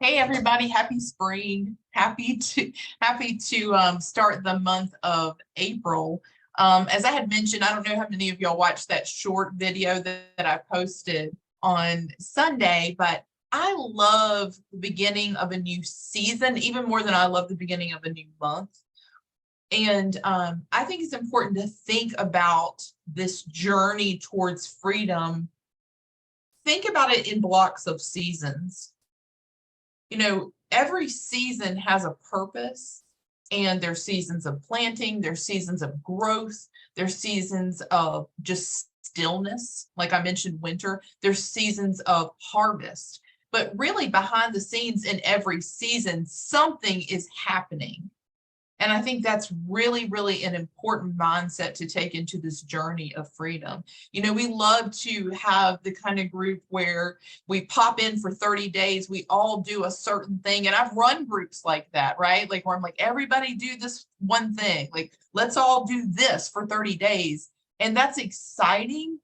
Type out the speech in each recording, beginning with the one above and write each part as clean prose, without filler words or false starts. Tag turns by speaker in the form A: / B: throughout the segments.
A: Hey everybody, happy spring. Happy to start the month of April. As I had mentioned, I don't know how many of y'all watched that short video that I posted on Sunday, but I love the beginning of a new season, even more than I love the beginning of a new month. And I think it's important to think about this journey towards freedom. Think about it in blocks of seasons. Every season has a purpose, and there's seasons of planting, there's seasons of growth, there's seasons of just stillness. Like I mentioned, winter, there's seasons of harvest. But really behind the scenes in every season, something is happening. And I think that's really, really an important mindset to take into this journey of freedom. We love to have the kind of group where we pop in for 30 days, we all do a certain thing. And I've run groups like that, right? Like where I'm like, everybody do this one thing. Like, let's all do this for 30 days. And that's exciting.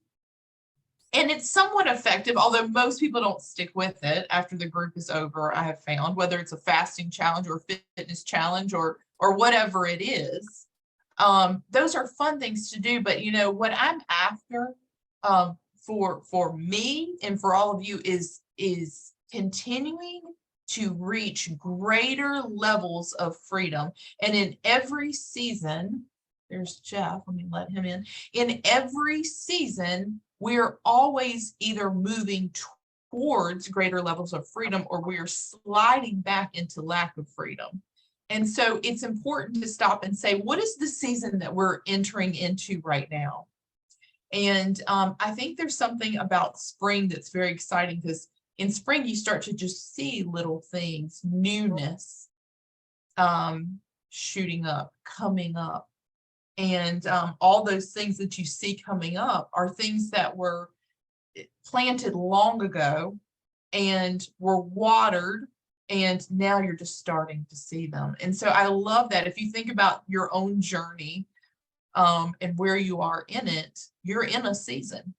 A: And it's somewhat effective, although most people don't stick with it after the group is over, I have found, whether it's a fasting challenge or fitness challenge or whatever it is. Those are fun things to do, but what I'm after for me and for all of you is continuing to reach greater levels of freedom. And in every season, there's Jeff, let me let him in. In every season, we're always either moving towards greater levels of freedom or we're sliding back into lack of freedom. And so it's important to stop and say, what is the season that we're entering into right now? And I think there's something about spring that's very exciting, because in spring, you start to just see little things, newness, shooting up, coming up. And all those things that you see coming up are things that were planted long ago and were watered, and now you're just starting to see them. And so I love that. If you think about your own journey and where you are in it, you're in a season.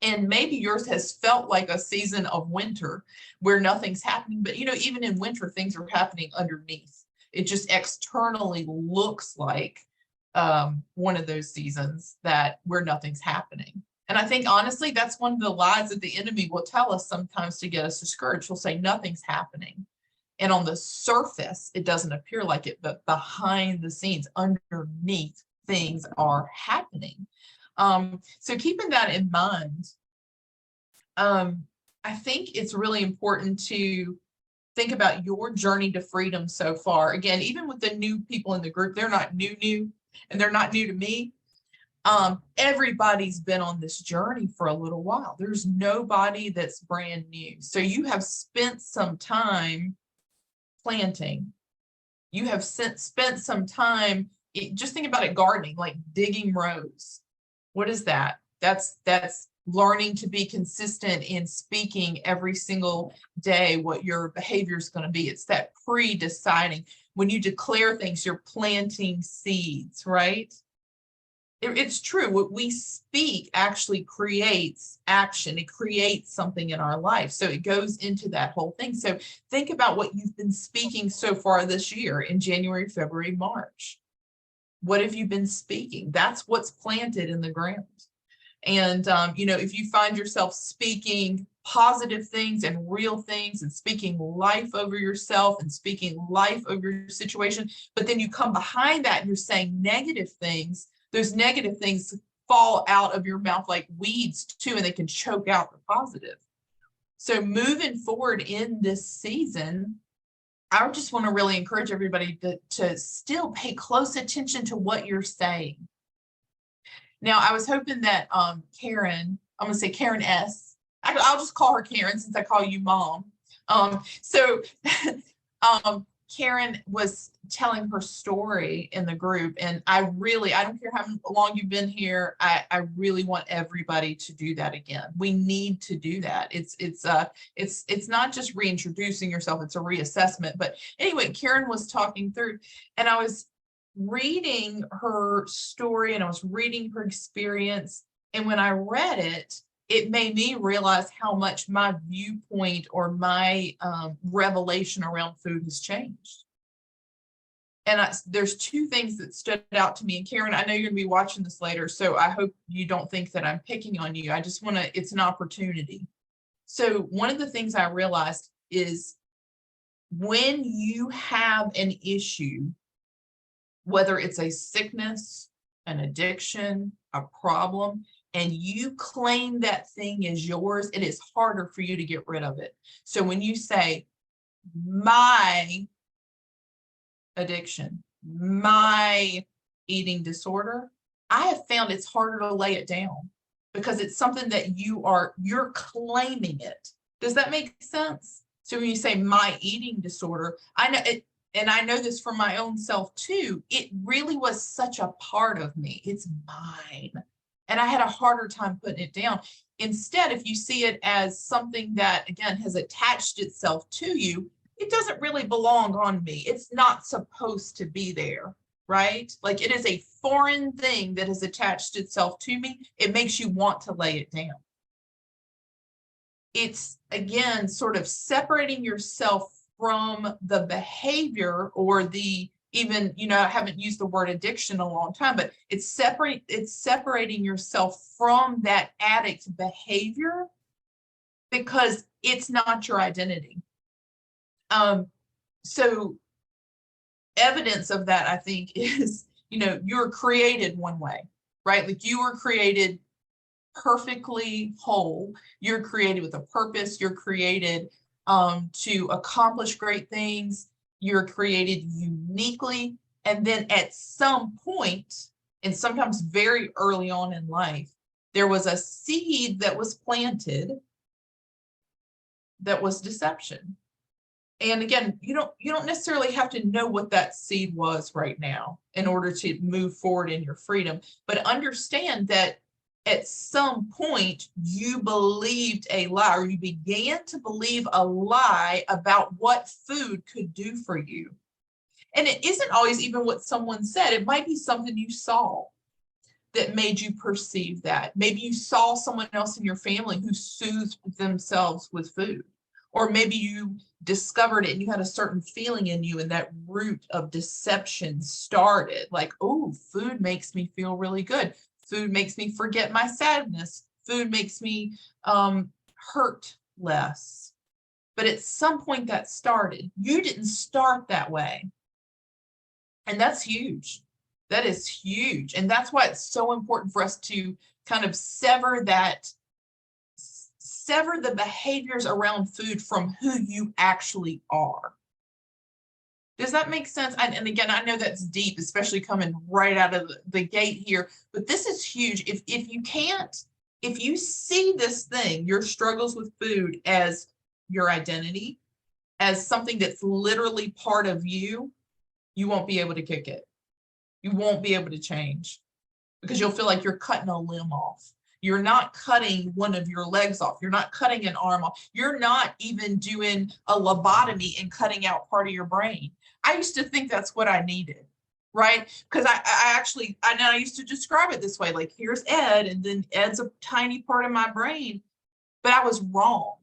A: And maybe yours has felt like a season of winter where nothing's happening. But, even in winter, things are happening underneath. It just externally looks like one of those seasons where nothing's happening. And I think, honestly, that's one of the lies that the enemy will tell us sometimes to get us discouraged. He'll say nothing's happening. And on the surface, it doesn't appear like it, but behind the scenes, underneath, things are happening. So keeping that in mind, I think it's really important to think about your journey to freedom so far. Again, even with the new people in the group, they're not new, and they're not new to me. Everybody's been on this journey for a little while. There's nobody that's brand new. So you have spent some time planting. You have spent some time, just think about it, gardening, like digging rows. What is that? That's learning to be consistent in speaking every single day what your behavior is going to be. It's that pre-deciding. When you declare things, you're planting seeds, right? It's true. What we speak actually creates action. It creates something in our life. So it goes into that whole thing. So think about what you've been speaking so far this year in January, February, March. What have you been speaking? That's what's planted in the ground. And, if you find yourself speaking positive things and real things and speaking life over yourself and speaking life over your situation, but then you come behind that and you're saying negative things, those negative things fall out of your mouth like weeds too, and they can choke out the positive. So moving forward in this season, I just want to really encourage everybody to still pay close attention to what you're saying. Now, I was hoping that Karen, I'm going to say Karen S. I'll just call her Karen since I call you Mom. Karen was telling her story in the group, and I don't care how long you've been here, I really want everybody to do that again. We need to do that. It's not just reintroducing yourself, it's a reassessment. But anyway, Karen was talking through, and I was reading her story and I was reading her experience. And when I read it, it made me realize how much my viewpoint or my revelation around food has changed. And there's two things that stood out to me. And Karen, I know you're going to be watching this later, so I hope you don't think that I'm picking on you. I just want to, it's an opportunity. So one of the things I realized is when you have an issue, whether it's a sickness, an addiction, a problem, and you claim that thing is yours, it is harder for you to get rid of it. So when you say, my addiction, my eating disorder, I have found it's harder to lay it down because it's something that you're claiming it. Does that make sense? So when you say my eating disorder, I know it, and I know this from my own self too, it really was such a part of me. It's mine. And I had a harder time putting it down. Instead, if you see it as something that, again, has attached itself to you, it doesn't really belong on me. It's not supposed to be there, right? Like, it is a foreign thing that has attached itself to me. It makes you want to lay it down. It's, again, sort of separating yourself from the behavior or the, even, I haven't used the word addiction in a long time, but it's separating yourself from that addict behavior because it's not your identity. So evidence of that, I think, is, you're created one way, right? Like, you were created perfectly whole. You're created with a purpose. You're created to accomplish great things. You're created uniquely. And then at some point, and sometimes very early on in life, there was a seed that was planted that was deception. And again, you don't necessarily have to know what that seed was right now in order to move forward in your freedom, but understand that at some point you believed a lie, or you began to believe a lie about what food could do for you. And it isn't always even what someone said. It might be something you saw that made you perceive that. Maybe you saw someone else in your family who soothed themselves with food. Or maybe you discovered it and you had a certain feeling in you, and that root of deception started. Like, oh, food makes me feel really good. Food makes me forget my sadness. Food makes me hurt less. But at some point that started. You didn't start that way. And that's huge. That is huge. And that's why it's so important for us to kind of sever the behaviors around food from who you actually are. Does that make sense? And again, I know that's deep, especially coming right out of the gate here, but this is huge. If you see this thing, your struggles with food, as your identity, as something that's literally part of you, you won't be able to kick it. You won't be able to change because you'll feel like you're cutting a limb off. You're not cutting one of your legs off. You're not cutting an arm off. You're not even doing a lobotomy and cutting out part of your brain. I used to think that's what I needed, right? Because I used to describe it this way, like, here's Ed, and then Ed's a tiny part of my brain, but I was wrong.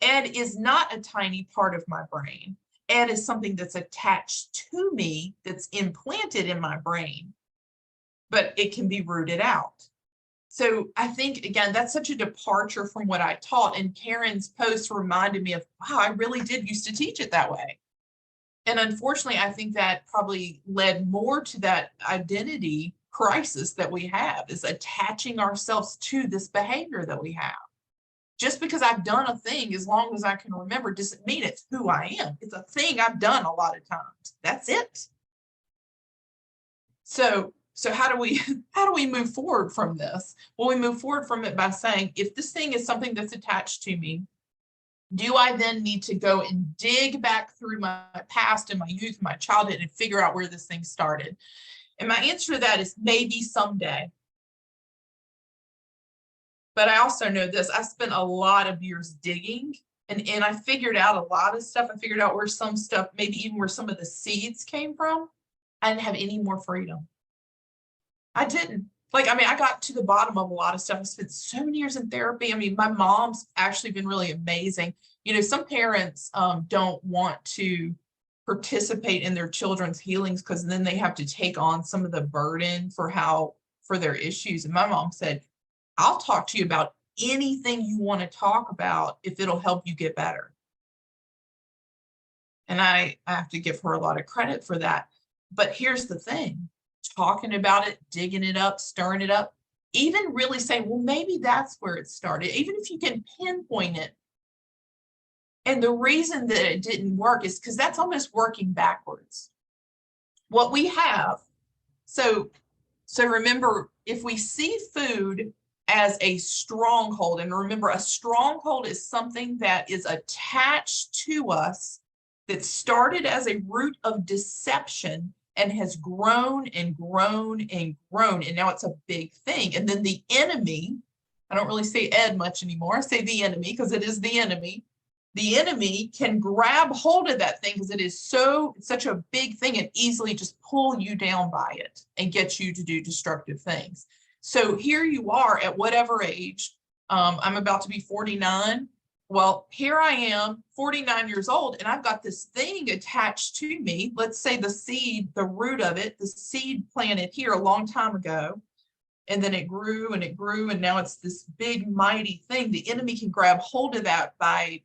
A: Ed is not a tiny part of my brain. Ed is something that's attached to me, that's implanted in my brain, but it can be rooted out. So I think, again, that's such a departure from what I taught. And Karen's post reminded me of, wow, I really did used to teach it that way. And unfortunately, I think that probably led more to that identity crisis that we have, is attaching ourselves to this behavior that we have. Just because I've done a thing, as long as I can remember, doesn't mean it's who I am. It's a thing I've done a lot of times. That's it. So how do we move forward from this? Well, we move forward from it by saying, if this thing is something that's attached to me, do I then need to go and dig back through my past and my youth, my childhood, and figure out where this thing started? And my answer to that is maybe someday. But I also know this, I spent a lot of years digging, and I figured out a lot of stuff. I figured out where some stuff, maybe even where some of the seeds came from. I didn't have any more freedom. I didn't. Like, I mean, I got to the bottom of a lot of stuff. I spent so many years in therapy. I mean, my mom's actually been really amazing. You know, some parents don't want to participate in their children's healings because then they have to take on some of the burden for their issues. And my mom said, I'll talk to you about anything you want to talk about if it'll help you get better. And I have to give her a lot of credit for that. But here's the thing, talking about it, digging it up, stirring it up, even really saying, well, maybe that's where it started, even if you can pinpoint it. And the reason that it didn't work is because that's almost working backwards. What we have, so remember, if we see food as a stronghold, and remember, a stronghold is something that is attached to us that started as a root of deception and has grown and grown and grown, and now it's a big thing. And then the enemy, I don't really say Ed much anymore, I say the enemy because it is the enemy. The enemy can grab hold of that thing because it is such a big thing and easily just pull you down by it and get you to do destructive things. So here you are at whatever age, I'm about to be 49. Well, here I am, 49 years old, and I've got this thing attached to me. Let's say the seed, the root of it, the seed planted here a long time ago, and then it grew and it grew, and now it's this big, mighty thing. The enemy can grab hold of that by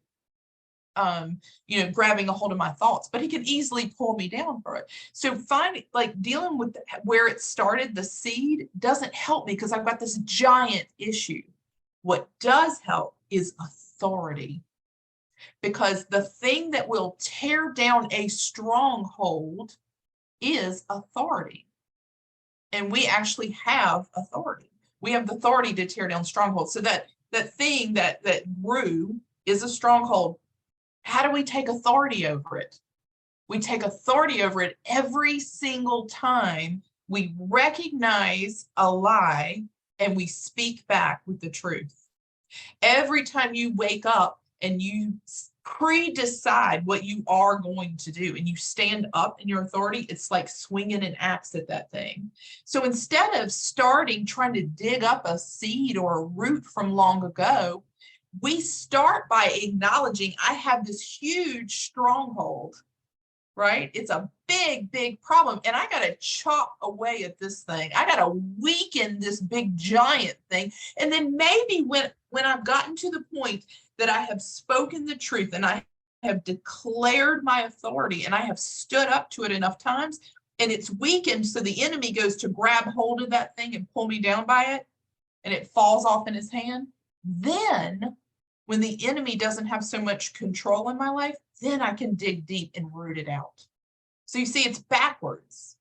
A: grabbing a hold of my thoughts, but he can easily pull me down for it. So dealing with where it started, the seed doesn't help me because I've got this giant issue. What does help is authority, because the thing that will tear down a stronghold is authority. And we actually have authority. We have the authority to tear down strongholds. So that thing that grew is a stronghold. How do we take authority over it? We take authority over it every single time we recognize a lie and we speak back with the truth. Every time you wake up and you pre-decide what you are going to do and you stand up in your authority, it's like swinging an axe at that thing. So instead of trying to dig up a seed or a root from long ago, we start by acknowledging I have this huge stronghold, right? It's a big, big problem. And I got to chop away at this thing. I got to weaken this big giant thing. And then maybe when I've gotten to the point that I have spoken the truth and I have declared my authority and I have stood up to it enough times and it's weakened, so the enemy goes to grab hold of that thing and pull me down by it and it falls off in his hand, then when the enemy doesn't have so much control in my life, then I can dig deep and root it out. So you see, it's backwards.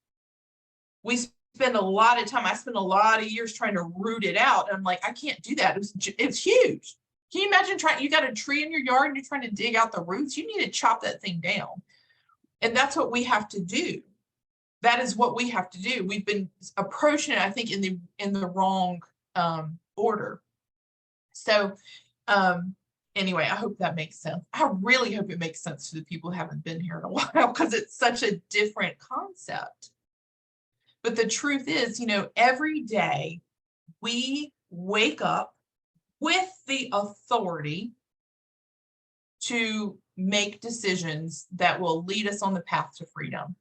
A: I spend a lot of years trying to root it out. And I'm like, I can't do that. It's huge. Can you imagine you got a tree in your yard and you're trying to dig out the roots? You need to chop that thing down. And that's what we have to do. That is what we have to do. We've been approaching it, I think, in the wrong order. So anyway, I hope that makes sense. I really hope it makes sense to the people who haven't been here in a while because it's such a different concept. But the truth is, every day we wake up with the authority to make decisions that will lead us on the path to freedom.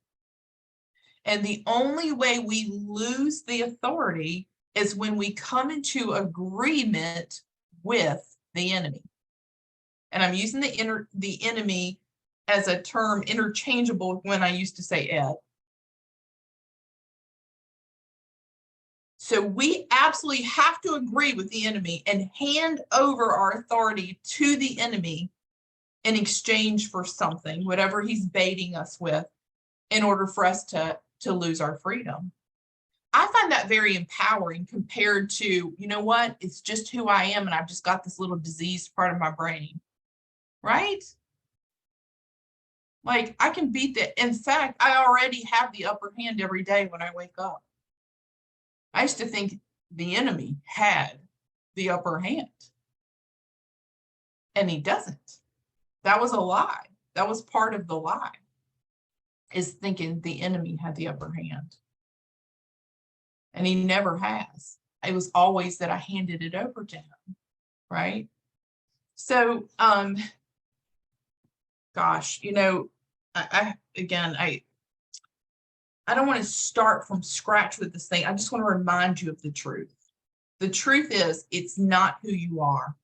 A: And the only way we lose the authority is when we come into agreement with the enemy. And I'm using the enemy as a term interchangeable when I used to say Ed. So we absolutely have to agree with the enemy and hand over our authority to the enemy in exchange for something, whatever he's baiting us with, in order for us to lose our freedom. I find that very empowering compared to, you know what, it's just who I am and I've just got this little diseased part of my brain, right? Like I can beat that. In fact, I already have the upper hand every day when I wake up. I used to think the enemy had the upper hand, and he doesn't. That was a lie. That was part of the lie, is thinking the enemy had the upper hand. And he never has. It was always that I handed it over to him, right? So, gosh, I don't want to start from scratch with this thing. I just want to remind you of the truth. The truth is, it's not who you are.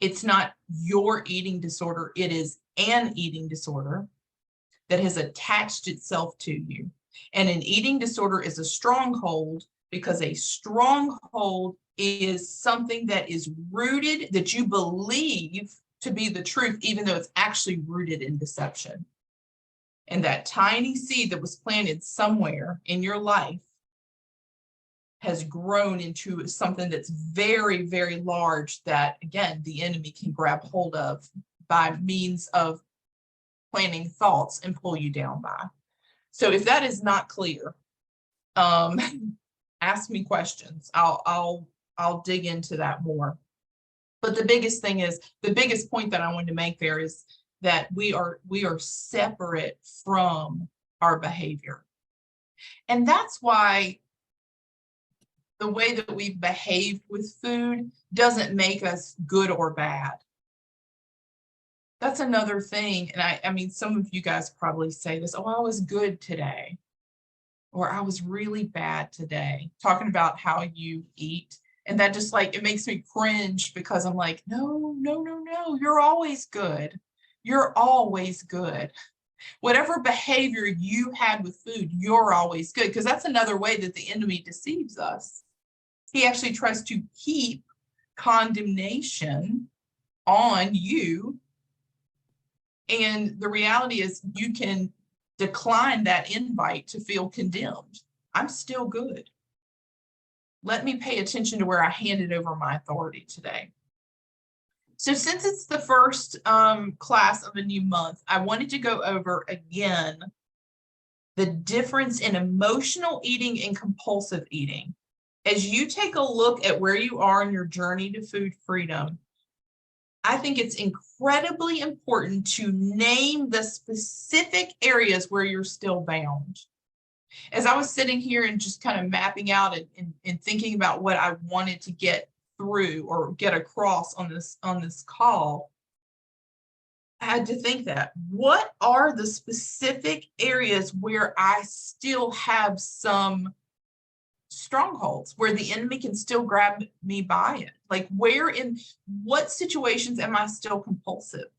A: It's not your eating disorder. It is an eating disorder that has attached itself to you. And an eating disorder is a stronghold, because a stronghold is something that is rooted, that you believe to be the truth, even though it's actually rooted in deception. And that tiny seed that was planted somewhere in your life has grown into something that's very, very large, that, again, the enemy can grab hold of by means of planting thoughts and pull you down by. So if that is not clear, ask me questions. I'll dig into that more. But the biggest point that I wanted to make there is that we are separate from our behavior. And that's why the way that we've behaved with food doesn't make us good or bad. That's another thing. And I mean, some of you guys probably say this, oh, I was good today, or I was really bad today, talking about how you eat. And that just, like, it makes me cringe, because I'm like, no, you're always good. You're always good. Whatever behavior you had with food, you're always good. Because that's another way that the enemy deceives us. He actually tries to keep condemnation on you. And the reality is, you can decline that invite to feel condemned. I'm still good. Let me pay attention to where I handed over my authority today. So since it's the first class of a new month, I wanted to go over again the difference in emotional eating and compulsive eating. As you take a look at where you are in your journey to food freedom, I think it's incredibly important to name the specific areas where you're still bound. As I was sitting here and just kind of mapping out and thinking about what I wanted to get through or get across on this call, I had to think that, what are the specific areas where I still have some strongholds, where the enemy can still grab me by it? Like, where, in what situations am I still compulsive?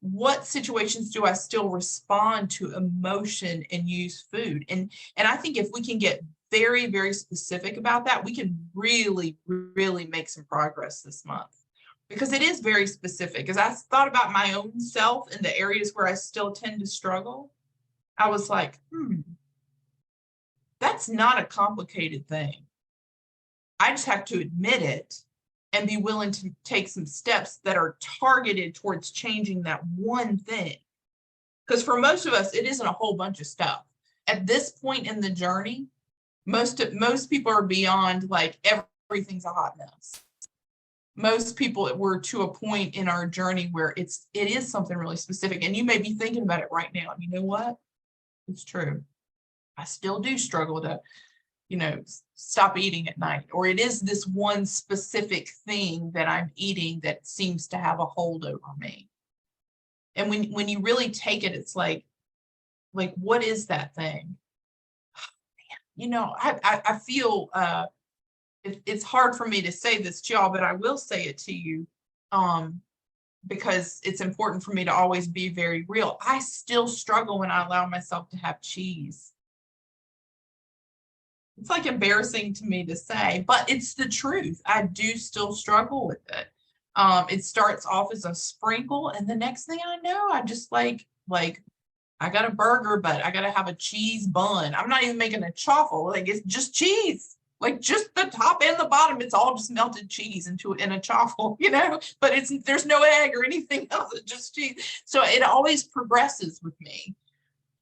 A: What situations do I still respond to emotion and use food? And I think if we can get very, very specific about that, we can really, really make some progress this month, because it is very specific. As I thought about my own self and the areas where I still tend to struggle, I was like, that's not a complicated thing. I just have to admit it and be willing to take some steps that are targeted towards changing that one thing. Because for most of us, it isn't a whole bunch of stuff. At this point in the journey, most people are beyond, like, everything's a hot mess. Most people, we're to a point in our journey where it is something really specific. And you may be thinking about it right now. And you know what? It's true. I still do struggle to, stop eating at night, or it is this one specific thing that I'm eating that seems to have a hold over me. And when you really take it, it's like, what is that thing? I feel it's hard for me to say this to y'all, but I will say it to you, because it's important for me to always be very real. I still struggle when I allow myself to have cheese. It's, like, embarrassing to me to say, but it's the truth. I do still struggle with it. It starts off as a sprinkle, and the next thing I know, I just like I got a burger, but I got to have a cheese bun. I'm not even making a chaffle. Like, it's just cheese, like just the top and the bottom. It's all just melted cheese in a chaffle, but there's no egg or anything else. It's just cheese. So it always progresses with me.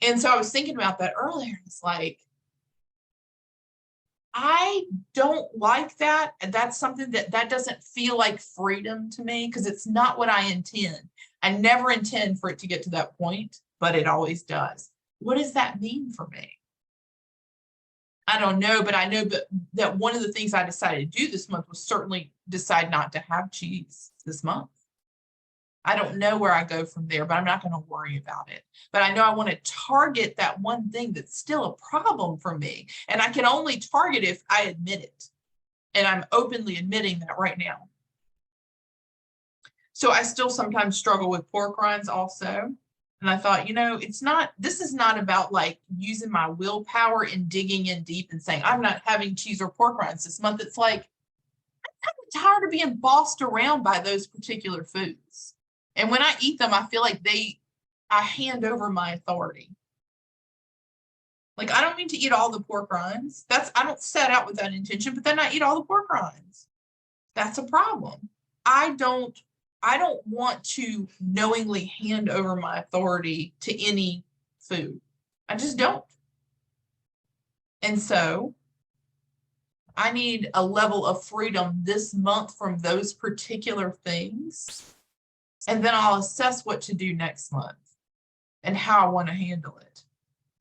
A: And so I was thinking about that earlier. It's like, I don't like that. And that's something that doesn't feel like freedom to me, because it's not what I intend. I never intend for it to get to that point, but it always does. What does that mean for me? I don't know, but I know that one of the things I decided to do this month was certainly decide not to have cheese this month. I don't know where I go from there, but I'm not going to worry about it. But I know I want to target that one thing that's still a problem for me. And I can only target if I admit it. And I'm openly admitting that right now. So I still sometimes struggle with pork rinds also. And I thought, this is not about like using my willpower and digging in deep and saying, I'm not having cheese or pork rinds this month. It's like, I'm tired of being bossed around by those particular foods. And when I eat them, I feel like I hand over my authority. Like, I don't need to eat all the pork rinds. I don't set out with that intention, but then I eat all the pork rinds. That's a problem. I don't want to knowingly hand over my authority to any food. I just don't. And so I need a level of freedom this month from those particular things. And then I'll assess what to do next month and how I want to handle it.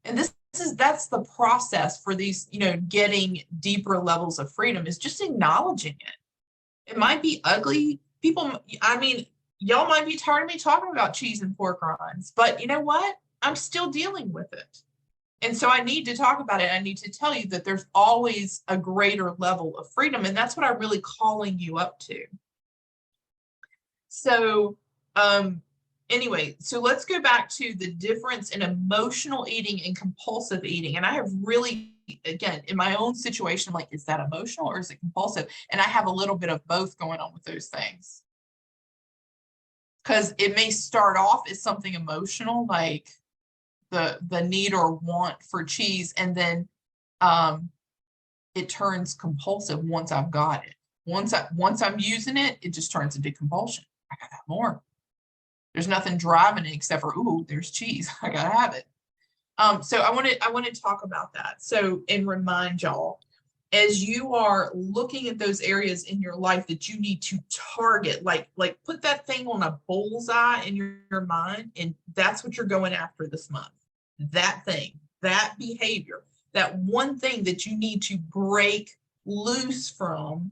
A: And that's the process for these, getting deeper levels of freedom, is just acknowledging it. It might be ugly. Y'all might be tired of me talking about cheese and pork rinds, but you know what? I'm still dealing with it. And so I need to talk about it. I need to tell you that there's always a greater level of freedom. And that's what I'm really calling you up to. So, anyway, so let's go back to the difference in emotional eating and compulsive eating. And I have really, again, in my own situation, I'm like, is that emotional or is it compulsive? And I have a little bit of both going on with those things. Because it may start off as something emotional, like the need or want for cheese, and then it turns compulsive once I've got it. Once I'm using it, it just turns into compulsion. I gotta have more. There's nothing driving it except for, ooh, there's cheese. I gotta have it. So I want to talk about that. So, and remind y'all, as you are looking at those areas in your life that you need to target, like put that thing on a bullseye in your mind, and that's what you're going after this month. That thing, that behavior, that one thing that you need to break loose from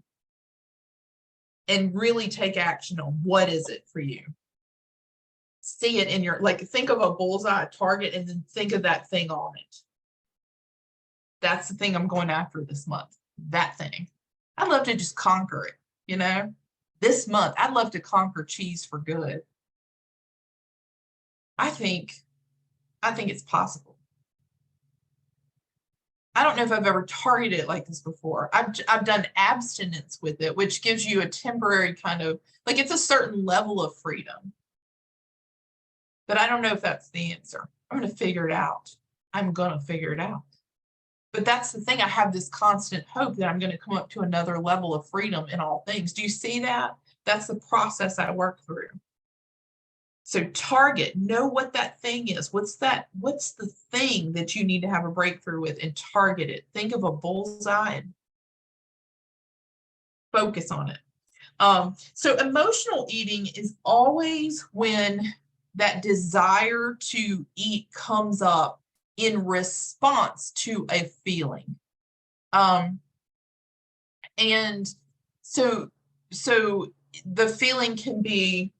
A: and really take action on. What is it for you? See it in think of a bullseye, a target, and then think of that thing on it. That's the thing I'm going after this month. That thing. I'd love to just conquer it, This month, I'd love to conquer cheese for good. I think it's possible. I don't know if I've ever targeted it like this before. I've done abstinence with it, which gives you a temporary kind of, like, it's a certain level of freedom. But I don't know if that's the answer. I'm going to figure it out. I'm going to figure it out. But that's the thing. I have this constant hope that I'm going to come up to another level of freedom in all things. Do you see that? That's the process I work through. So target, know what that thing is. What's the thing that you need to have a breakthrough with, and target it. Think of a bullseye and focus on it. So emotional eating is always when that desire to eat comes up in response to a feeling. And so the feeling can be,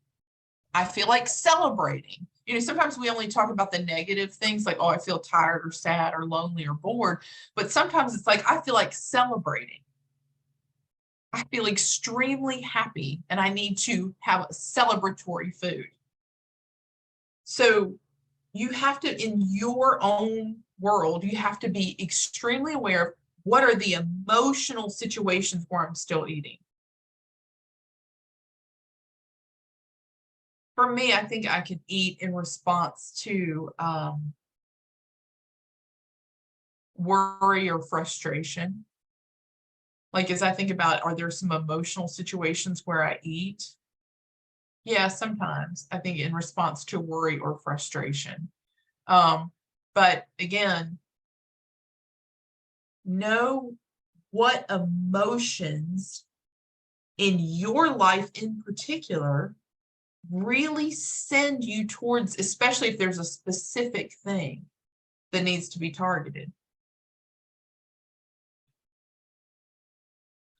A: I feel like celebrating. Sometimes we only talk about the negative things, like, oh, I feel tired or sad or lonely or bored. But sometimes it's like, I feel like celebrating. I feel extremely happy and I need to have a celebratory food. So you have to, in your own world, you have to be extremely aware of what are the emotional situations where I'm still eating. For me, I think I can eat in response to worry or frustration. Like, as I think about, are there some emotional situations where I eat? Yeah, sometimes I think in response to worry or frustration. But again, know what emotions in your life in particular really send you towards, especially if there's a specific thing that needs to be targeted.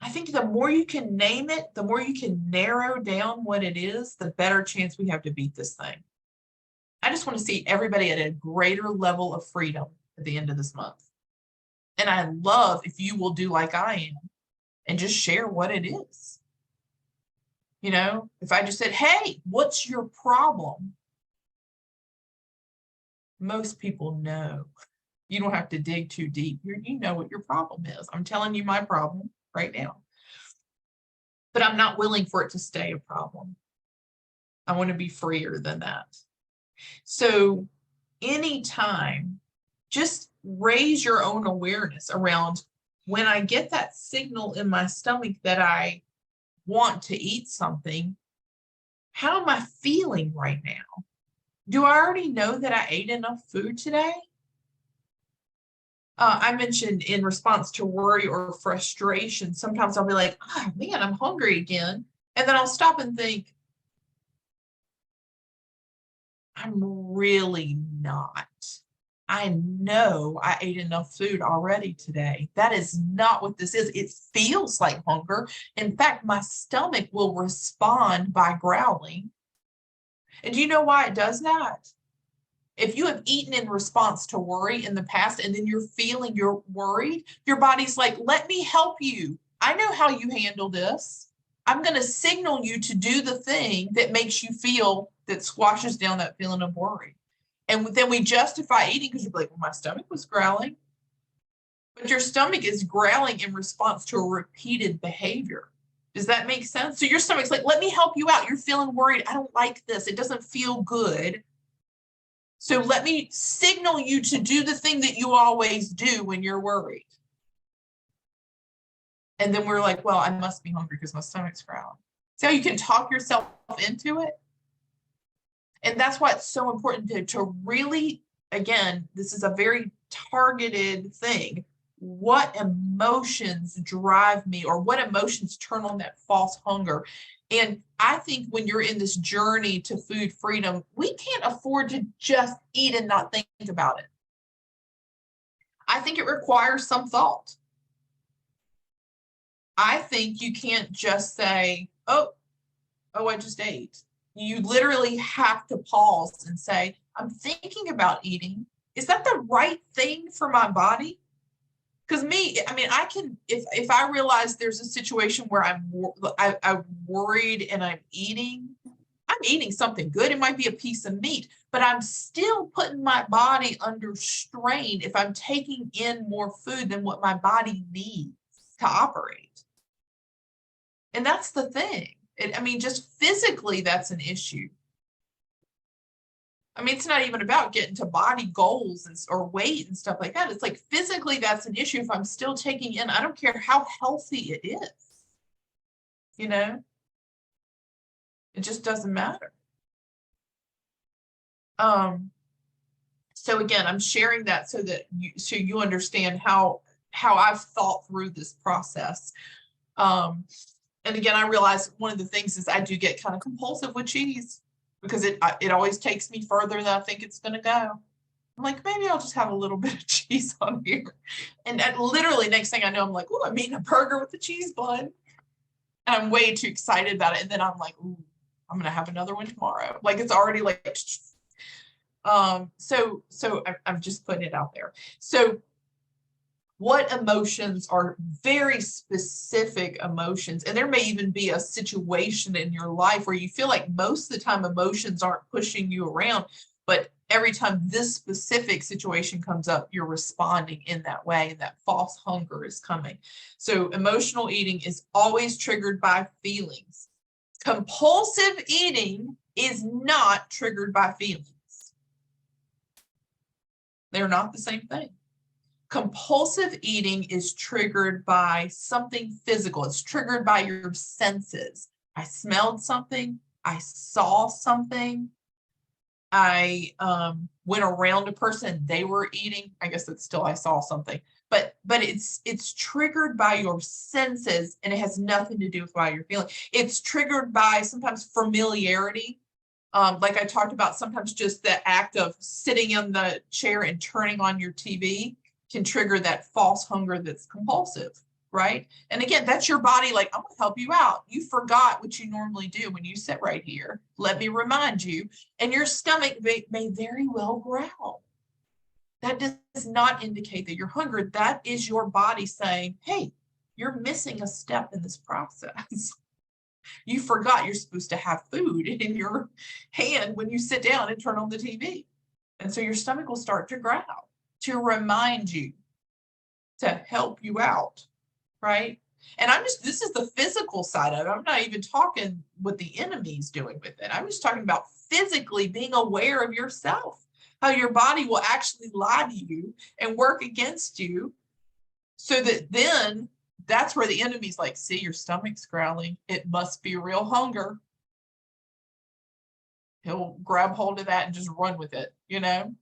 A: I think the more you can name it, the more you can narrow down what it is, the better chance we have to beat this thing. I just want to see everybody at a greater level of freedom at the end of this month. And I love if you will do like I am and just share what it is. You know, if I just said, hey, what's your problem? Most people know. You don't have to dig too deep. You know what your problem is. I'm telling you my problem right now. But I'm not willing for it to stay a problem. I want to be freer than that. So anytime, just raise your own awareness around when I get that signal in my stomach that I want to eat something, how am I feeling right now? Do I already know that I ate enough food today? I mentioned in response to worry or frustration, sometimes I'll be like, oh man, I'm hungry again. And then I'll stop and think, I'm really not. I know I ate enough food already today. That is not what this is. It feels like hunger. In fact, my stomach will respond by growling. And do you know why it does that? If you have eaten in response to worry in the past and then you're feeling you're worried, your body's like, let me help you. I know how you handle this. I'm going to signal you to do the thing that makes you feel, that squashes down that feeling of worry. And then we justify eating because you're like, well, my stomach was growling. But your stomach is growling in response to a repeated behavior. Does that make sense? So your stomach's like, let me help you out. You're feeling worried. I don't like this. It doesn't feel good. So let me signal you to do the thing that you always do when you're worried. And then we're like, well, I must be hungry because my stomach's growling. See how you can talk yourself into it? And that's why it's so important to really, again, this is a very targeted thing. What emotions drive me, or what emotions turn on that false hunger? And I think when you're in this journey to food freedom, we can't afford to just eat and not think about it. I think it requires some thought. I think you can't just say, oh, I just ate. You literally have to pause and say, I'm thinking about eating. Is that the right thing for my body? Because I can, if I realize there's a situation where I'm worried and I'm eating something good. It might be a piece of meat, but I'm still putting my body under strain if I'm taking in more food than what my body needs to operate. And that's the thing. Just physically, that's an issue. It's not even about getting to body goals or weight and stuff like that. It's like physically, that's an issue if I'm still taking in, I don't care how healthy it is. It just doesn't matter. So again, I'm sharing that so that you understand how I've thought through this process. And again, I realize one of the things is I do get kind of compulsive with cheese because it always takes me further than I think it's going to go. I'm like, maybe I'll just have a little bit of cheese on here. And literally next thing I know, I'm like, oh, I'm eating a burger with a cheese bun. And I'm way too excited about it. And then I'm like, ooh, I'm going to have another one tomorrow. Like it's already like, so I'm just putting it out there. So what emotions are very specific emotions, and there may even be a situation in your life where you feel like most of the time emotions aren't pushing you around, but every time this specific situation comes up, you're responding in that way, and that false hunger is coming. So emotional eating is always triggered by feelings. Compulsive eating is not triggered by feelings. They're not the same thing. Compulsive eating is triggered by something physical. It's triggered by your senses. I smelled something. I saw something. I went around a person. They were eating. I guess it's still I saw something. But it's triggered by your senses, and it has nothing to do with how you're feeling. It's triggered by sometimes familiarity. Like I talked about, sometimes just the act of sitting in the chair and turning on your TV can trigger that false hunger that's compulsive. right? And again, that's your body like, I'm going to help you out. You forgot what you normally do when you sit right here. Let me remind you. And your stomach may very well growl. That does not indicate that you're hungry. That is your body saying, hey, you're missing a step in this process. You forgot you're supposed to have food in your hand when you sit down and turn on the TV. And so your stomach will start to growl to remind you, to help you out, right? And this is the physical side of it. I'm not even talking what the enemy's doing with it. I'm just talking about physically being aware of yourself, how your body will actually lie to you and work against you, so that then that's where the enemy's like, see, your stomach's growling. It must be real hunger. He'll grab hold of that and just run with it, you know?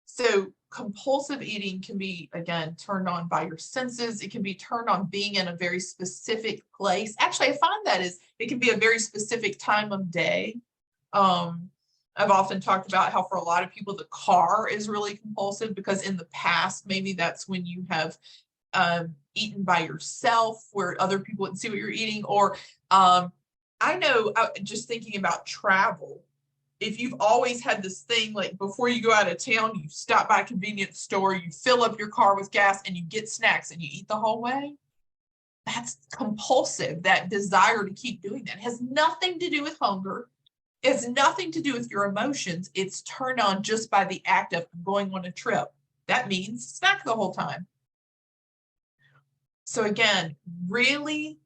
A: So compulsive eating can be, again, turned on by your senses. It can be turned on being in a very specific place. Actually, I find that it can be a very specific time of day. I've often talked about how for a lot of people, the car is really compulsive because in the past, maybe that's when you have eaten by yourself where other people wouldn't see what you're eating. Or I know, just thinking about travel, if you've always had this thing, like before you go out of town, you stop by a convenience store, you fill up your car with gas and you get snacks and you eat the whole way. That's compulsive. That desire to keep doing that has nothing to do with hunger. It has nothing to do with your emotions. It's turned on just by the act of going on a trip. That means snack the whole time. So again, really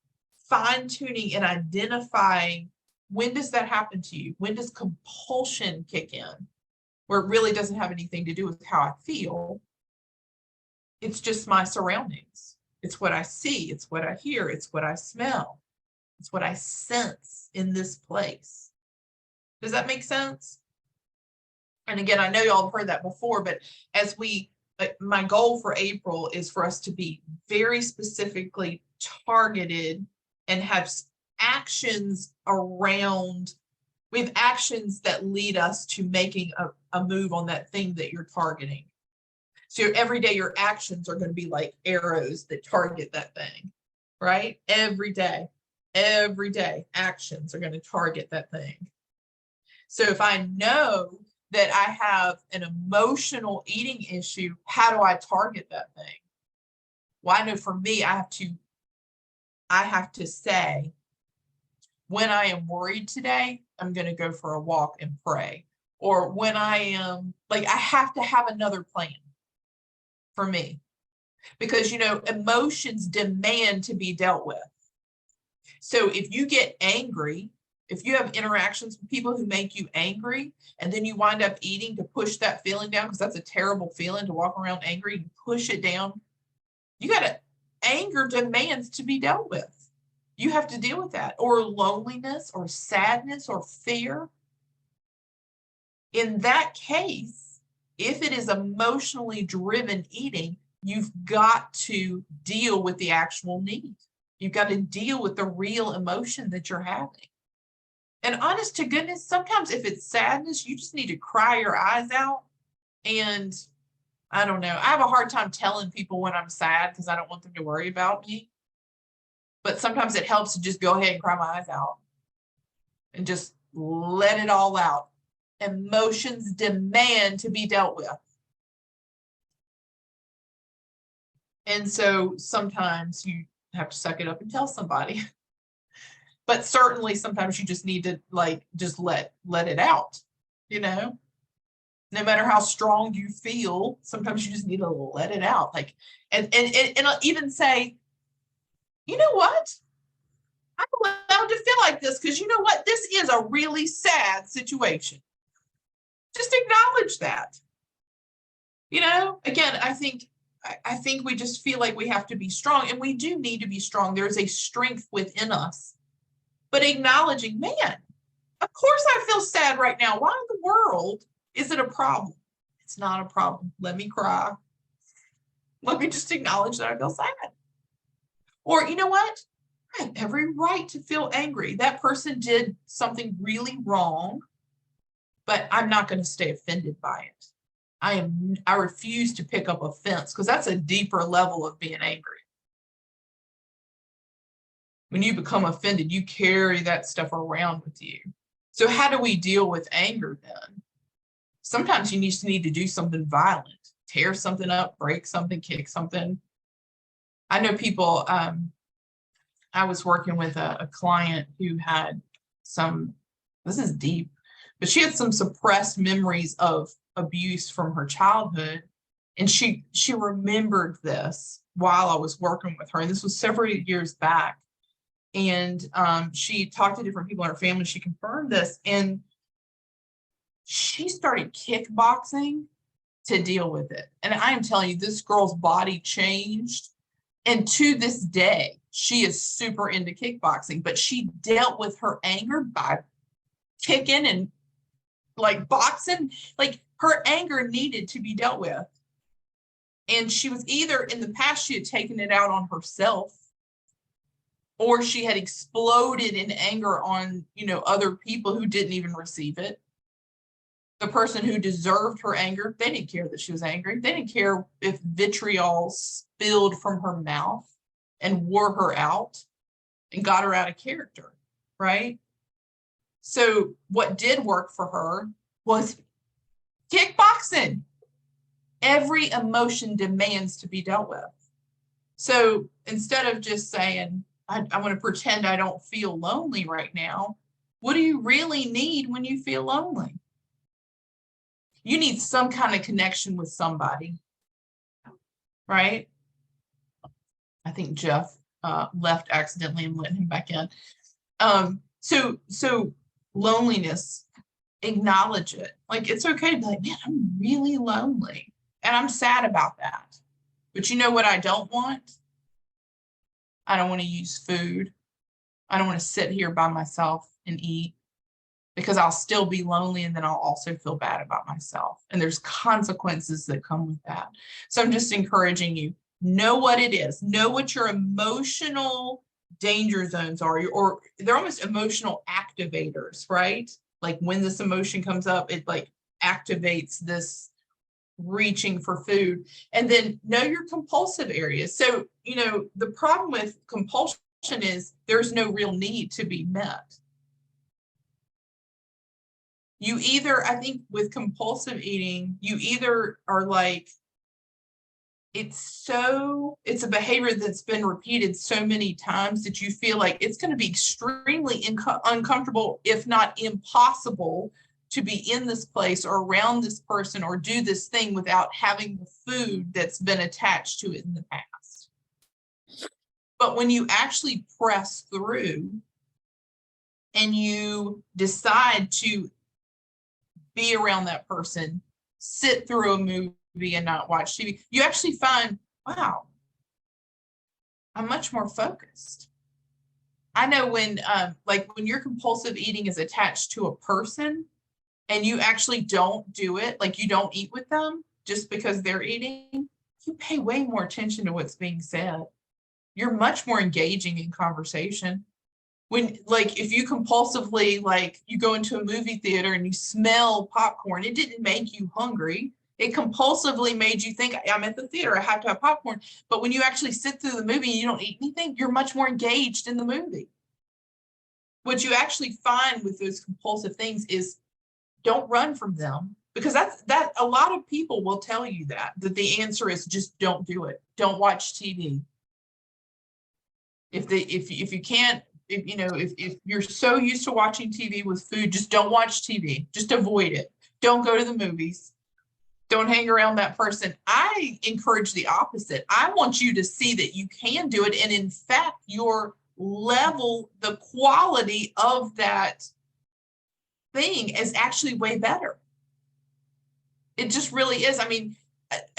A: fine-tuning and identifying, when does that happen to you? When does compulsion kick in? Where it really doesn't have anything to do with how I feel. It's just my surroundings. It's what I see. It's what I hear. It's what I smell. It's what I sense in this place. Does that make sense? And again, I know y'all have heard that before, but as my goal for April is for us to be very specifically targeted and have actions around, we have actions that lead us to making a move on that thing that you're targeting. So every day your actions are going to be like arrows that target that thing, right? Every day actions are going to target that thing. So if I know that I have an emotional eating issue, how do I target that thing? Well, I know for me, I have to say, when I am worried today, I'm going to go for a walk and pray. Or when I am I have to have another plan for me, because, emotions demand to be dealt with. So if you get angry, if you have interactions with people who make you angry, and then you wind up eating to push that feeling down, because that's a terrible feeling to walk around angry and push it down. Anger demands to be dealt with. You have to deal with that, or loneliness, or sadness, or fear. In that case, if it is emotionally driven eating, you've got to deal with the actual need. You've got to deal with the real emotion that you're having. And honest to goodness, sometimes if it's sadness, you just need to cry your eyes out. And I don't know, I have a hard time telling people when I'm sad because I don't want them to worry about me. But sometimes it helps to just go ahead and cry my eyes out and just let it all out. Emotions demand to be dealt with. And so sometimes you have to suck it up and tell somebody. But certainly sometimes you just need to just let it out, No matter how strong you feel, sometimes you just need to let it out. And even say, you know what? I'm allowed to feel like this because you know what? This is a really sad situation. Just acknowledge that. Again, I think we just feel like we have to be strong, and we do need to be strong. There is a strength within us. But acknowledging, man, of course I feel sad right now. Why in the world is it a problem? It's not a problem. Let me cry. Let me just acknowledge that I feel sad. Or you know what? I have every right to feel angry. That person did something really wrong, but I'm not going to stay offended by it. I refuse to pick up offense, because that's a deeper level of being angry. When you become offended, you carry that stuff around with you. So how do we deal with anger then? Sometimes you just need to do something violent, tear something up, break something, kick something. I know people, I was working with a client who had some, this is deep, but she had some suppressed memories of abuse from her childhood. And she remembered this while I was working with her. And this was several years back. And she talked to different people in her family. She confirmed this. And she started kickboxing to deal with it. And I am telling you, this girl's body changed. And to this day, she is super into kickboxing, but she dealt with her anger by kicking and like boxing. Like, her anger needed to be dealt with. And she was either, in the past, she had taken it out on herself, or she had exploded in anger on, other people who didn't even receive it. The person who deserved her anger, they didn't care that she was angry. They didn't care if vitriol spilled from her mouth and wore her out and got her out of character, right? So what did work for her was kickboxing. Every emotion demands to be dealt with. So instead of just saying, I want to pretend I don't feel lonely right now, what do you really need when you feel lonely? You need some kind of connection with somebody, right? I think Jeff left accidentally and let him back in. So loneliness, acknowledge it. Like, it's okay to be like, man, I'm really lonely and I'm sad about that. But you know what I don't want? I don't want to use food. I don't want to sit here by myself and eat, because I'll still be lonely, and then I'll also feel bad about myself. And there's consequences that come with that. So I'm just encouraging you, know what it is. Know what your emotional danger zones are, or they're almost emotional activators, right? Like, when this emotion comes up, it like activates this reaching for food. And then know your compulsive areas. So, the problem with compulsion is there's no real need to be met. You either, I think with compulsive eating, you either are like, it's a behavior that's been repeated so many times that you feel like it's going to be extremely uncomfortable, if not impossible, to be in this place or around this person or do this thing without having the food that's been attached to it in the past. But when you actually press through and you decide to be around that person, sit through a movie and not watch TV, you actually find, wow, I'm much more focused. I know when your compulsive eating is attached to a person and you actually don't do it, like you don't eat with them just because they're eating, you pay way more attention to what's being said. You're much more engaging in conversation. When, like, if you compulsively, like, you go into a movie theater and you smell popcorn, it didn't make you hungry. It compulsively made you think, I'm at the theater, I have to have popcorn. But when you actually sit through the movie and you don't eat anything, you're much more engaged in the movie. What you actually find with those compulsive things is, don't run from them, because that a lot of people will tell you that the answer is just don't do it. Don't watch TV. If you can't, if you're so used to watching TV with food, just don't watch TV. Just avoid it. Don't go to the movies. Don't hang around that person. I encourage the opposite. I want you to see that you can do it. And in fact, your level, the quality of that thing is actually way better. It just really is. I mean,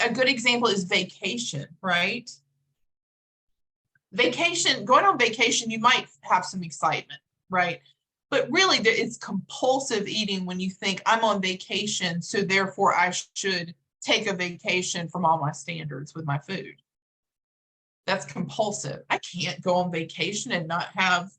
A: a good example is vacation, right? Going on vacation, you might have some excitement, right? But really, it's compulsive eating when you think, I'm on vacation, so therefore I should take a vacation from all my standards with my food. That's compulsive. I can't go on vacation and not have,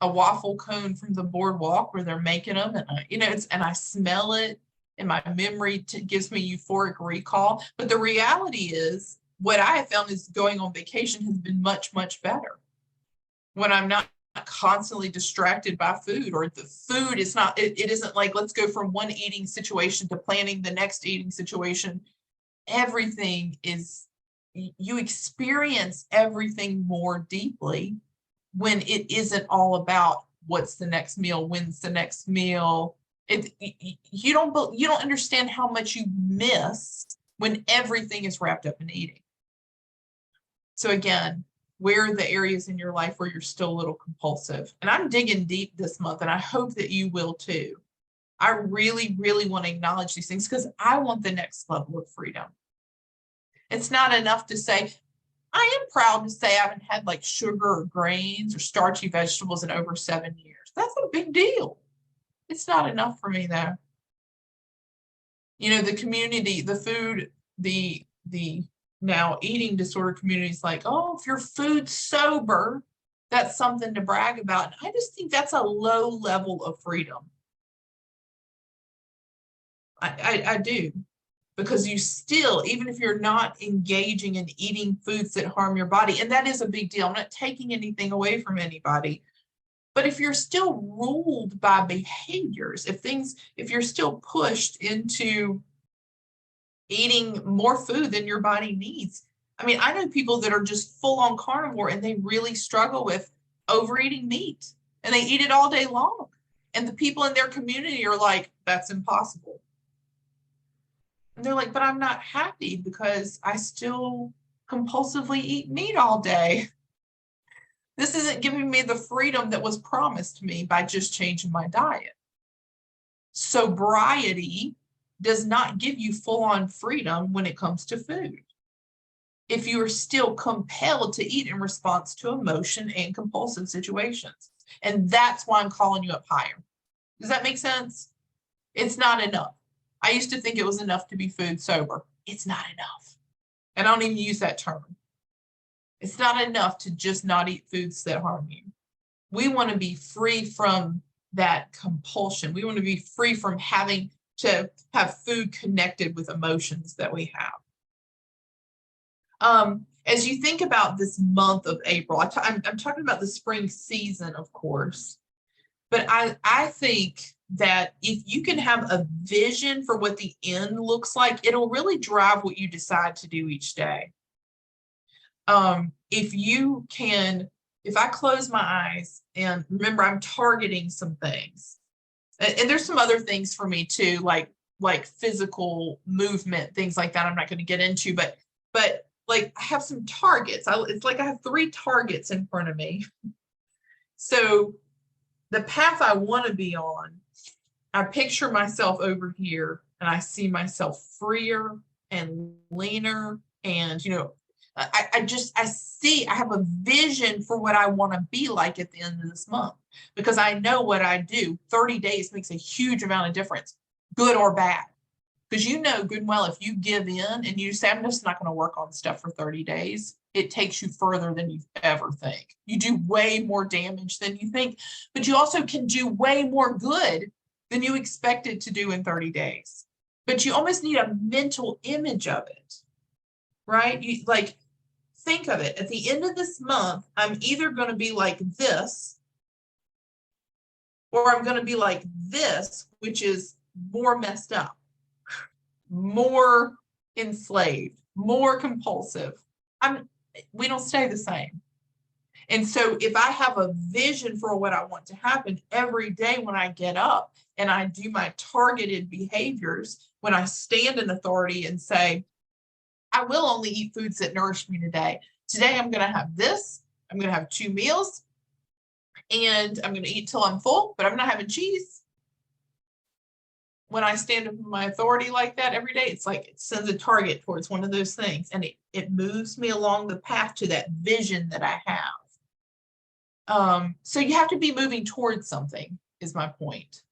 A: a waffle cone from the boardwalk where they're making them, and I smell it. and my memory gives me euphoric recall. But the reality is, what I have found is going on vacation has been much, much better when I'm not constantly distracted by food, or the food is not, it isn't like, let's go from one eating situation to planning the next eating situation. Everything is, you experience everything more deeply when it isn't all about what's the next meal, when's the next meal. You don't understand how much you miss when everything is wrapped up in eating. So again, where are the areas in your life where you're still a little compulsive? And I'm digging deep this month, and I hope that you will too. I really, really want to acknowledge these things because I want the next level of freedom. It's not enough to say, I am proud to say I haven't had like sugar or grains or starchy vegetables in over 7 years. That's a big deal. It's not enough for me though. You know, the community, the food, the now eating disorder community is like, oh, if you're food sober, that's something to brag about. And I just think that's a low level of freedom. I do. Because you still, even if you're not engaging in eating foods that harm your body, and that is a big deal. I'm not taking anything away from anybody. But if you're still ruled by behaviors, if you're still pushed into eating more food than your body needs. I mean, I know people that are just full on carnivore and they really struggle with overeating meat and they eat it all day long. And the people in their community are like, that's impossible. And they're like, but I'm not happy because I still compulsively eat meat all day. This isn't giving me the freedom that was promised me by just changing my diet. Sobriety does not give you full-on freedom when it comes to food. If you are still compelled to eat in response to emotion and compulsive situations. And that's why I'm calling you up higher. Does that make sense? It's not enough. I used to think it was enough to be food sober. It's not enough. And I don't even use that term. It's not enough to just not eat foods that harm you. We want to be free from that compulsion. We want to be free from having to have food connected with emotions that we have. As you think about this month of April, I'm talking about the spring season, of course, but I think that if you can have a vision for what the end looks like, it'll really drive what you decide to do each day. If I close my eyes and remember, I'm targeting some things, and there's some other things for me too, like physical movement, things like that. I'm not going to get into, but like I have some targets. It's like I have 3 targets in front of me. So the path I want to be on, I picture myself over here and I see myself freer and leaner. And, you know, I have a vision for what I want to be like at the end of this month, because I know what I do. 30 days makes a huge amount of difference, good or bad. Because you know good and well, if you give in and you say, I'm just not going to work on stuff for 30 days, it takes you further than you ever think. You do way more damage than you think, but you also can do way more good than you expected to do in 30 days. But you almost need a mental image of it, right? You like, think of it. At the end of this month, I'm either going to be like this, or I'm going to be like this, which is more messed up, more enslaved, more compulsive. We don't stay the same. And so if I have a vision for what I want to happen every day when I get up and I do my targeted behaviors, when I stand in authority and say, I will only eat foods that nourish me today. Today I'm going to have this. I'm going to have 2 meals and I'm going to eat till I'm full, but I'm not having cheese. When I stand up in my authority like that every day, it's like it sends a target towards one of those things, and it moves me along the path to that vision that I have. So you have to be moving towards something, is my point.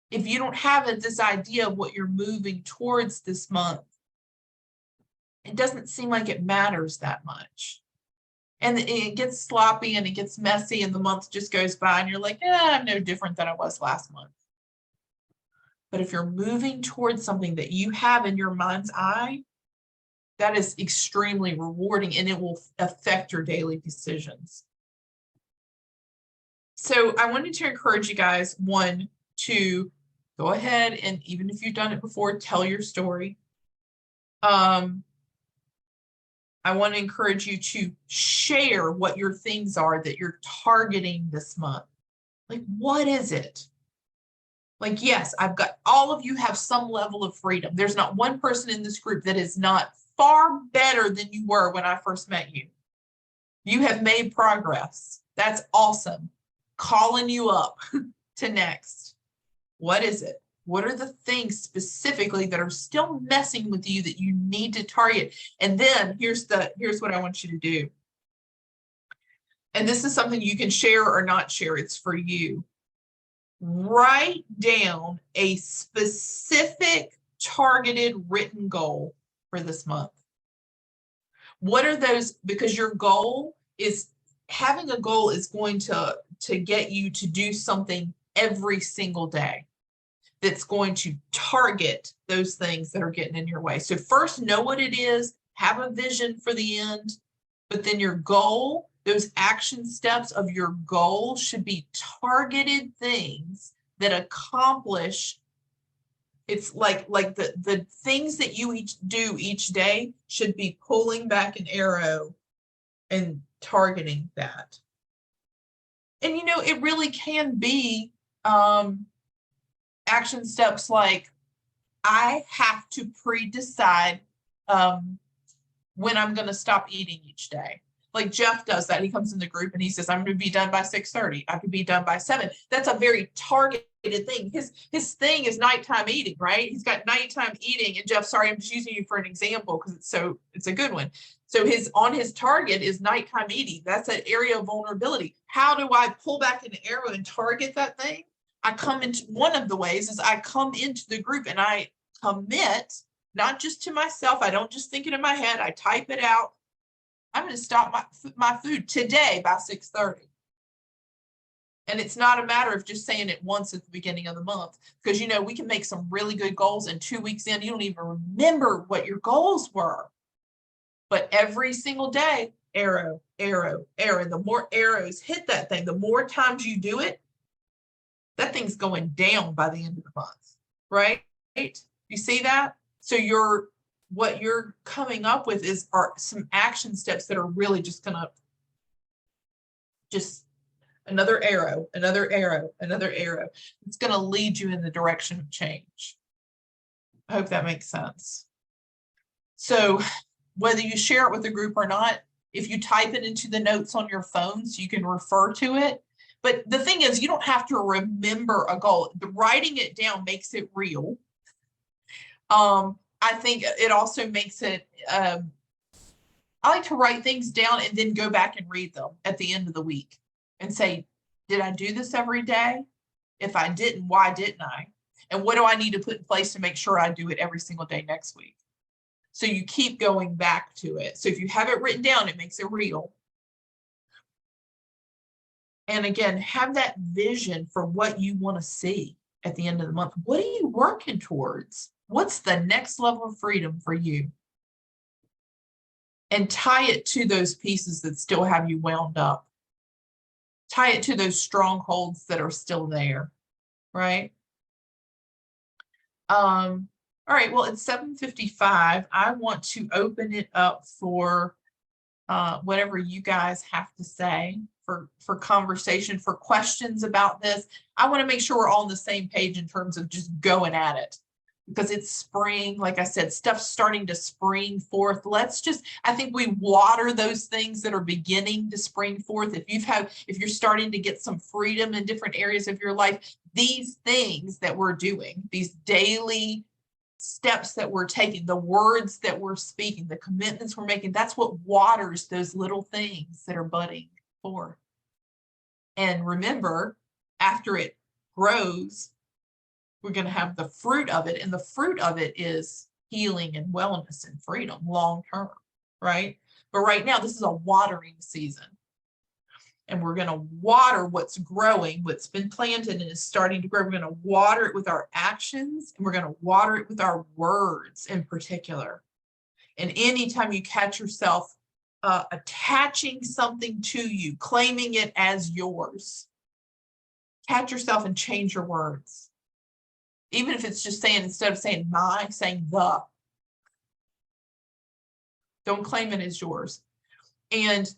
A: If you don't have this idea of what you're moving towards this month, it doesn't seem like it matters that much. And it gets sloppy and it gets messy and the month just goes by and you're like, I'm no different than I was last month. But if you're moving towards something that you have in your mind's eye, that is extremely rewarding and it will affect your daily decisions. So I wanted to encourage you guys, one, to go ahead and even if you've done it before, tell your story. I want to encourage you to share what your things are that you're targeting this month. Like, what is it? Like, yes, I've got, all of you have some level of freedom. There's not one person in this group that is not far better than you were when I first met you. You have made progress. That's awesome. Calling you up to next. What is it? What are the things specifically that are still messing with you that you need to target? And then here's what I want you to do. And this is something you can share or not share. It's for you. Write down a specific targeted written goal for this month. What are those? Because your goal is, having a goal is going to get you to do something every single day that's going to target those things that are getting in your way. So first, know what it is, have a vision for the end, but then your goal, those action steps of your goal should be targeted things that accomplish. It's like the things that you do each day should be pulling back an arrow and targeting that. And you know, it really can be action steps like, I have to pre-decide when I'm going to stop eating each day. Like Jeff does that. He comes in the group and he says, I'm going to be done by 6:30. I could be done by 7. That's a very targeted thing. His thing is nighttime eating, right? He's got nighttime eating. And Jeff, sorry, I'm just using you for an example because it's a good one. So his target is nighttime eating. That's an area of vulnerability. How do I pull back an arrow and target that thing? I come into, one of the ways is I come into the group and I commit, not just to myself. I don't just think it in my head. I type it out. I'm going to stop my food today by 6:30. And it's not a matter of just saying it once at the beginning of the month, because, you know, we can make some really good goals and 2 weeks in, you don't even remember what your goals were. But every single day, arrow, arrow, arrow. The more arrows hit that thing, the more times you do it, that thing's going down by the end of the month, right? You see that? So what you're coming up with are some action steps that are really just gonna another arrow, another arrow, another arrow. It's gonna lead you in the direction of change. I hope that makes sense. So whether you share it with a group or not, if you type it into the notes on your phones, you can refer to it. But the thing is, you don't have to remember a goal. The writing it down makes it real. I think it also makes it, I like to write things down and then go back and read them at the end of the week and say, did I do this every day? If I didn't, why didn't I? And what do I need to put in place to make sure I do it every single day next week? So you keep going back to it. So if you have it written down, it makes it real. And again, have that vision for what you want to see at the end of the month. What are you working towards? What's the next level of freedom for you? And tie it to those pieces that still have you wound up. Tie it to those strongholds that are still there, right? All right, well, it's 7:55. I want to open it up for whatever you guys have to say, for conversation, for questions about this. I want to make sure we're all on the same page in terms of just going at it, because it's spring. Like I said, stuff's starting to spring forth. I think we water those things that are beginning to spring forth. If you're starting to get some freedom in different areas of your life, these things that we're doing, these daily steps that we're taking, the words that we're speaking, the commitments we're making, that's what waters those little things that are budding forth. And remember, after it grows, we're going to have the fruit of it, and the fruit of it is healing and wellness and freedom long term, right? But right now, this is a watering season. and we're going to water what's growing, what's been planted and is starting to grow. We're going to water it with our actions, and we're going to water it with our words in particular. And anytime you catch yourself attaching something to you, claiming it as yours, catch yourself and change your words. Even if it's just saying, instead of saying my, saying the. Don't claim it as yours. And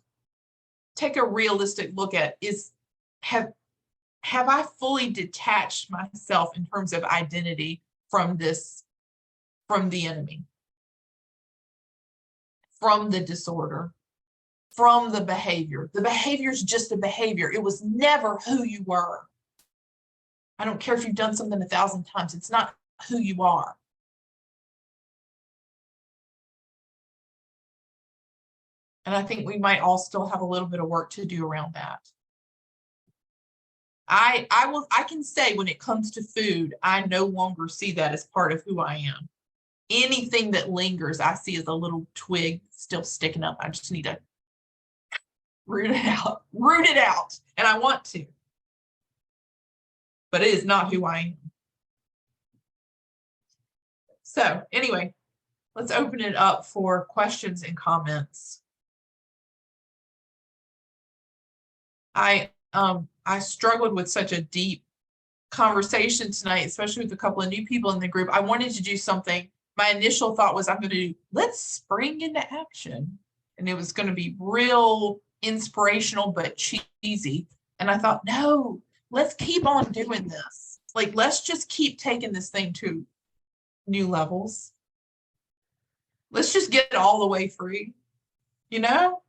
A: take a realistic look at, have I fully detached myself in terms of identity from the enemy, from the disorder, from the behavior? The behavior is just a behavior. It was never who you were. I don't care if you've done something 1,000 times. It's not who you are. And I think we might all still have a little bit of work to do around that. I can say when it comes to food, I no longer see that as part of who I am. Anything that lingers, I see as a little twig still sticking up. I just need to root it out. And I want to. But it is not who I am. So anyway, let's open it up for questions and comments. I struggled with such a deep conversation tonight, especially with a couple of new people in the group. I wanted to do something. My initial thought was, I'm going to do, let's spring into action. And it was going to be real inspirational, but cheesy. And I thought, no, let's keep on doing this. Like, let's just keep taking this thing to new levels. Let's just get it all the way free, you know?